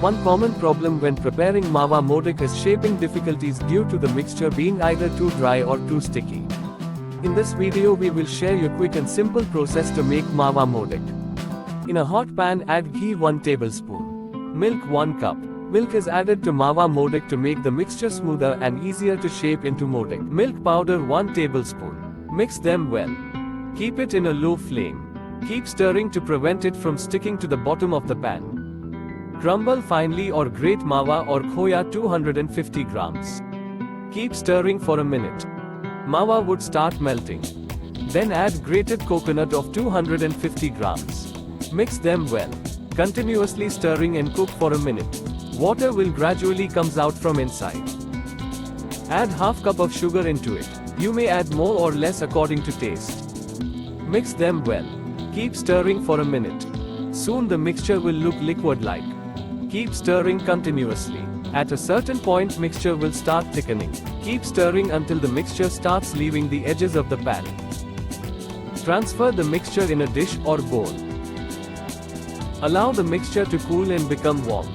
One common problem when preparing Mawa Modak is shaping difficulties due to the mixture being either too dry or too sticky. In this video we will share you quick and simple process to make Mawa Modak. In a hot pan add ghee 1 tablespoon. Milk 1 cup. Milk is added to Mawa Modak to make the mixture smoother and easier to shape into Modak. Milk powder 1 tablespoon. Mix them well. Keep it in a low flame. Keep stirring to prevent it from sticking to the bottom of the pan. Crumble finely or grate Mawa or khoya 250 grams. Keep stirring for a minute. Mawa would start melting. Then add grated coconut of 250 grams. Mix them well. Continuously stirring and cook for a minute. Water will gradually comes out from inside. Add half cup of sugar into it. You may add more or less according to taste. Mix them well. Keep stirring for a minute. Soon the mixture will look liquid-like. Keep stirring continuously. At a certain point mixture will start thickening. Keep stirring until the mixture starts leaving the edges of the pan. Transfer the mixture in a dish or bowl. Allow the mixture to cool and become warm.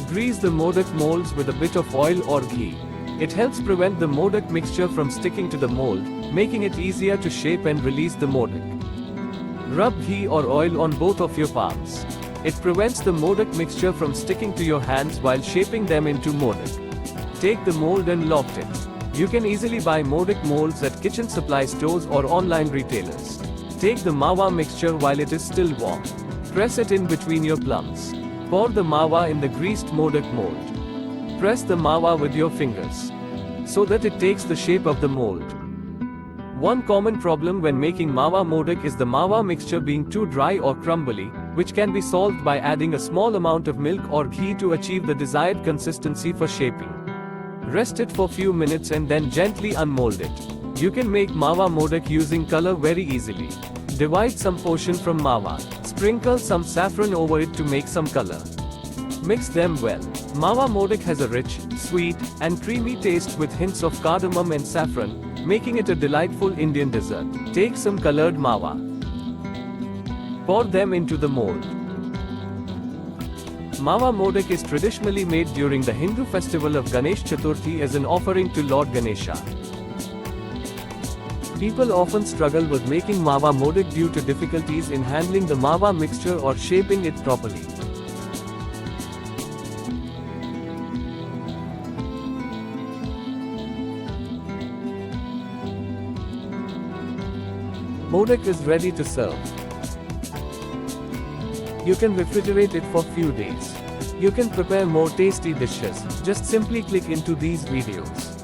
Grease the Modak molds with a bit of oil or ghee. It helps prevent the Modak mixture from sticking to the mold, making it easier to shape and release the Modak. Rub ghee or oil on both of your palms. It prevents the Modak mixture from sticking to your hands while shaping them into Modak. Take the mold and lock it. You can easily buy Modak molds at kitchen supply stores or online retailers. Take the Mawa mixture while it is still warm. Press it in between your palms. Pour the Mawa in the greased Modak mold. Press the Mawa with your fingers so that it takes the shape of the mold. One common problem when making Mawa Modak is the Mawa mixture being too dry or crumbly, which can be solved by adding a small amount of milk or ghee to achieve the desired consistency for shaping. Rest it for few minutes and then gently unmold it. You can make Mawa Modak using color very easily. Divide some portion from Mawa. Sprinkle some saffron over it to make some color. Mix them well. Mawa Modak has a rich, sweet, and creamy taste with hints of cardamom and saffron, making it a delightful Indian dessert. Take some colored Mawa. Pour them into the mold. Mawa Modak is traditionally made during the Hindu festival of Ganesh Chaturthi as an offering to Lord Ganesha. People often struggle with making Mawa Modak due to difficulties in handling the Mawa mixture or shaping it properly. Modak is ready to serve. You can refrigerate it for few days. You can prepare more tasty dishes. Just simply click into these videos.